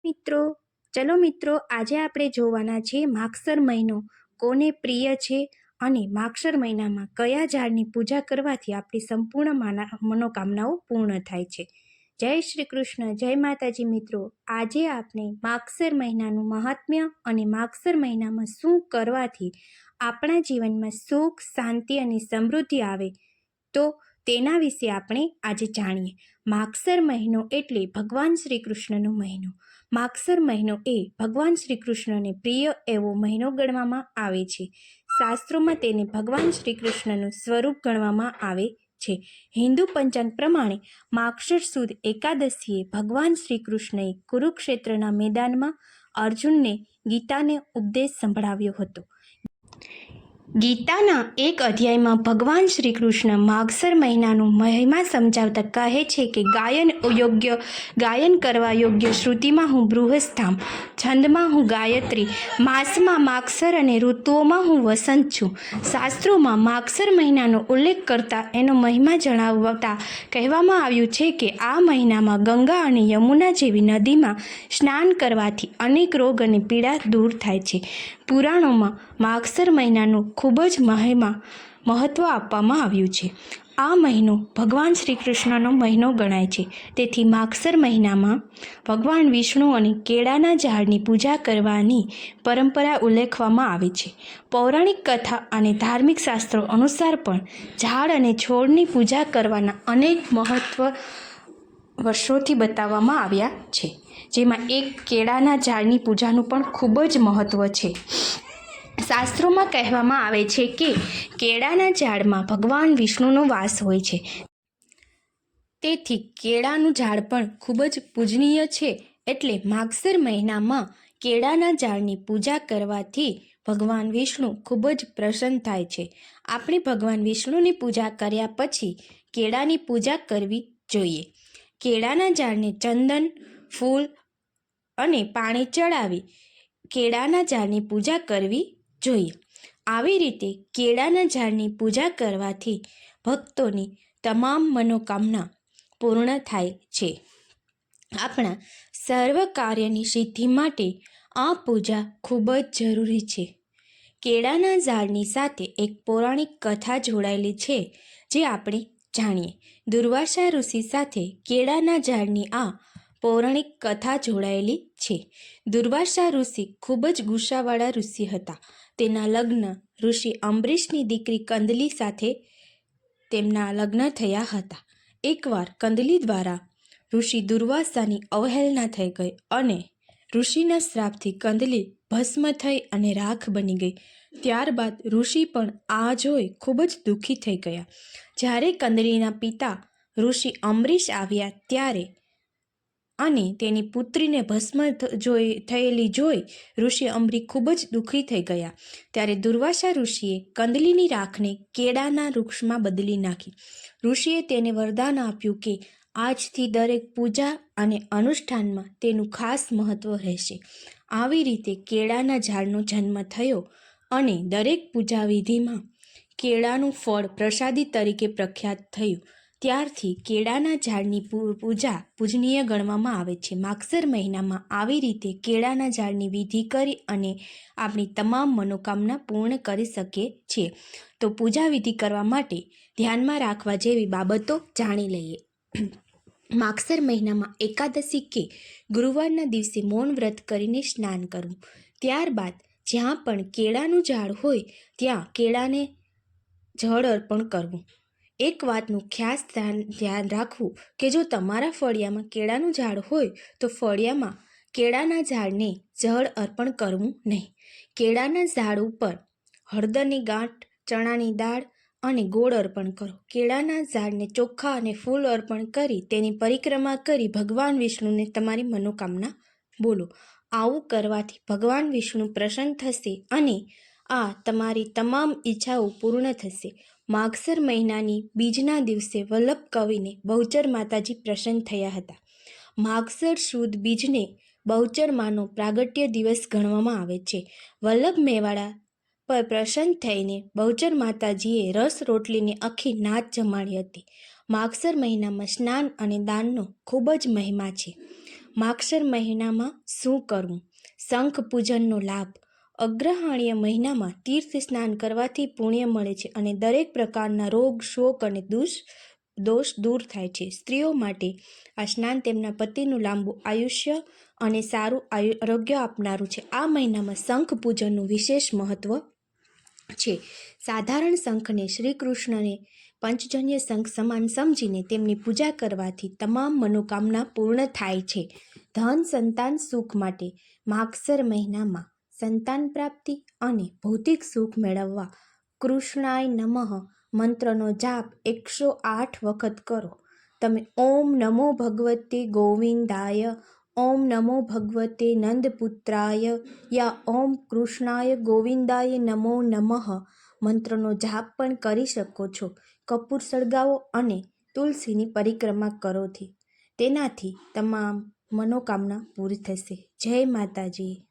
મિત્રો, ચલો મિત્રો, આજે આપણે જોવાના છે માગસર મહિનો કોને પ્રિય છે અને માગસર મહિનામાં કયા ઝાડની પૂજા કરવાથી આપણી સંપૂર્ણ મનોકામનાઓ પૂર્ણ થાય છે. જય શ્રી કૃષ્ણ, જય માતાજી. મિત્રો, આજે આપણે માગસર મહિનાનું મહાત્મ્ય અને માગસર મહિનામાં શું કરવાથી આપણા જીવનમાં સુખ, શાંતિ અને સમૃદ્ધિ આવે તો તેના વિશે આપણે આજે જાણીએ. માગસર મહિનો એટલે ભગવાન શ્રી કૃષ્ણનો મહિનો. માગસર મહિનો એ ભગવાન શ્રી કૃષ્ણને પ્રિય એવો મહિનો ગણવામાં આવે છે. શાસ્ત્રોમાં તેને ભગવાન શ્રી કૃષ્ણનું સ્વરૂપ ગણવામાં આવે છે. હિન્દુ પંચાંગ પ્રમાણે માગસર સુદ એકાદશીએ ભગવાન શ્રી કૃષ્ણએ કુરુક્ષેત્રના મેદાનમાં અર્જુનને ગીતાને ઉપદેશ સંભળાવ્યો હતો. ગીતાના એક અધ્યાયમાં ભગવાન શ્રી કૃષ્ણ માગસર મહિનાનું મહિમા સમજાવતા કહે છે કે ગાયન કરવા યોગ્ય શ્રુતિમાં હું બૃહસ્થામ, છંદમાં હું ગાયત્રી, માસમાં માગસર અને ઋતુઓમાં હું વસંત છું. શાસ્ત્રોમાં માગસર મહિનાનો ઉલ્લેખ કરતા એનો મહિમા જણાવતા કહેવામાં આવ્યું છે કે આ મહિનામાં ગંગા અને યમુના જેવી નદીમાં સ્નાન કરવાથી અનેક રોગ અને પીડા દૂર થાય છે. પુરાણોમાં માગસર મહિનાનું ખૂબ જ મહત્ત્વ આપવામાં આવ્યું છે. આ મહિનો ભગવાન શ્રી કૃષ્ણનો મહિનો ગણાય છે. તેથી માગસર મહિનામાં ભગવાન વિષ્ણુ અને કેળાના ઝાડની પૂજા કરવાની પરંપરા ઉલ્લેખવામાં આવે છે. પૌરાણિક કથા અને ધાર્મિક શાસ્ત્રો અનુસાર પણ ઝાડ અને છોડની પૂજા કરવાના અનેક મહત્વ વર્ષોથી બતાવવામાં આવ્યા છે. જેમાં એક કેળાના ઝાડની પૂજાનું પણ ખૂબ જ મહત્ત્વ છે. શાસ્ત્રોમાં કહેવામાં આવે છે કે કેળાના ઝાડમાં ભગવાન વિષ્ણુનો વાસ હોય છે. તેથી કેળાનું ઝાડ પણ ખૂબ જ પૂજનીય છે. એટલે માગસર મહિનામાં કેળાના ઝાડની પૂજા કરવાથી ભગવાન વિષ્ણુ ખૂબ જ પ્રસન્ન થાય છે. આપણે ભગવાન વિષ્ણુની પૂજા કર્યા પછી કેળાની પૂજા કરવી જોઈએ. કેળાના ઝાડને ચંદન, ફૂલ અને પાણી ચડાવી કેળાના ઝાડની પૂજા કરવી જોઈએ. આવી રીતે કેળાના ઝાડની પૂજા કરવાથી ભક્તોની તમામ મનોકામના પૂર્ણ થાય છે. આપણા સર્વ કાર્યની સિદ્ધિ માટે આ પૂજા ખૂબ જ જરૂરી છે. કેળાના ઝાડની સાથે એક પૌરાણિક કથા જોડાયેલી છે જે આપણે જાણીએ. દુર્વાસા ઋષિ સાથે કેળાના ઝાડની આ પૌરાણિક કથા જોડાયેલી છે. દુર્વાસા ઋષિ ખૂબ જ ગુસ્સાવાળા ઋષિ હતા. તેના લગ્ન ઋષિ અંબરીશની દીકરી કંદલી સાથે તેમના લગ્ન થયા હતા. એકવાર કંદલી દ્વારા ઋષિ દુર્વાસાની અવહેલના થઈ ગઈ અને ઋષિના શ્રાપથી કંદલી ભસ્મ થઈ અને રાખ બની ગઈ. ત્યારબાદ ઋષિ પણ આ જોઈ ખૂબ જ દુઃખી થઈ ગયા. જ્યારે કંદલીના પિતા ઋષિ અંબરીશ આવ્યા ત્યારે અને તેની પુત્રીને ભસ્મ થયેલી જોઈ ઋષિ અંબરી ખૂબ જ દુઃખી થઈ ગયા. ત્યારે દુર્વાસા ઋષિએ કંદલીની રાખને કેળાના વૃક્ષમાં બદલી નાખી. ઋષિએ તેને વરદાન આપ્યું કે આજથી દરેક પૂજા અને અનુષ્ઠાનમાં તેનું ખાસ મહત્ત્વ રહેશે. આવી રીતે કેળાના ઝાડનો જન્મ થયો અને દરેક પૂજા વિધિમાં કેળાનું ફળ પ્રસાદી તરીકે પ્રખ્યાત થયું. ત્યારથી કેળાના ઝાડની પૂજા પૂજનીય ગણવામાં આવે છે. માગસર મહિનામાં આવી રીતે કેળાના ઝાડની વિધિ કરી અને આપણી તમામ મનોકામના પૂર્ણ કરી શકીએ છીએ. તો પૂજા વિધિ કરવા માટે ધ્યાનમાં રાખવા જેવી બાબતો જાણી લઈએ. માગસર મહિનામાં એકાદશી કે ગુરુવારના દિવસે મૌન વ્રત કરીને સ્નાન કરવું. ત્યારબાદ જ્યાં પણ કેળાનું ઝાડ હોય ત્યાં કેળાને જળ અર્પણ કરવું. એક વાતનું ખાસ ધ્યાન રાખવું કે જો તમારા ફળિયામાં કેળાનું ઝાડ હોય તો ફળિયામાં કેળાના ઝાડને જળ અર્પણ કરવું નહીં. કેળાના ઝાડ ઉપર હળદરની ગાંઠ, ચણાની દાળ અને ગોળ અર્પણ કરો. કેળાના ઝાડને ચોખા અને ફૂલ અર્પણ કરી તેની પરિક્રમા કરી ભગવાન વિષ્ણુને તમારી મનોકામના બોલો. આવું કરવાથી ભગવાન વિષ્ણુ પ્રસન્ન થશે અને આ તમારી તમામ ઈચ્છાઓ પૂર્ણ થશે. માગસર મહિનાની બીજના દિવસે વલ્લભ કવિને બહુચર માતાજી પ્રસન્ન થયા હતા. માગસર સુદ બીજને બહુચર માનો પ્રાગટ્ય દિવસ ગણવામાં આવે છે. વલ્લભ મેવાડા પર પ્રસન્ન થઈને બહુચર માતાજીએ રસ રોટલીની આખી નાચ જમાડી હતી. માગસર મહિનામાં સ્નાન અને દાનનો ખૂબ જ મહિમા છે. માગશર મહિનામાં શું કરવું? શંખ પૂજનનો લાભ. અગ્રહાયણ મહિનામાં તીર્થ સ્નાન કરવાથી પુણ્ય મળે છે અને દરેક પ્રકારના રોગ, શોક અને દોષ દૂર થાય છે. સ્ત્રીઓ માટે આ સ્નાન તેમના પતિનું લાંબુ આયુષ્ય અને સારું આરોગ્ય આપનારું છે. આ મહિનામાં શંખ પૂજનનું વિશેષ મહત્વ છે. સાધારણ શંખને શ્રી કૃષ્ણને પંચજન્ય શંખ સમાન સમજીને તેમની પૂજા કરવાથી તમામ મનોકામના પૂર્ણ થાય છે. ધન સંતાન સુખ માટે માગશર મહિનામાં સંતાન પ્રાપ્તિ અને ભૌતિક સુખ મેળવવા કૃષ્ણાય નમઃ મંત્રનો જાપ 108 વખત કરો. તમે ઓમ નમો ભગવતે ગોવિંદાય, ઓમ નમો ભગવતે નંદપુત્રાય યા ઓમ કૃષ્ણાય ગોવિંદાય નમો નમઃ મંત્રનો જાપ પણ કરી શકો છો. કપૂર સળગાવો અને તુલસીની પરિક્રમા કરો. તેનાથી તમામ મનોકામના પૂરી થશે. જય માતાજી.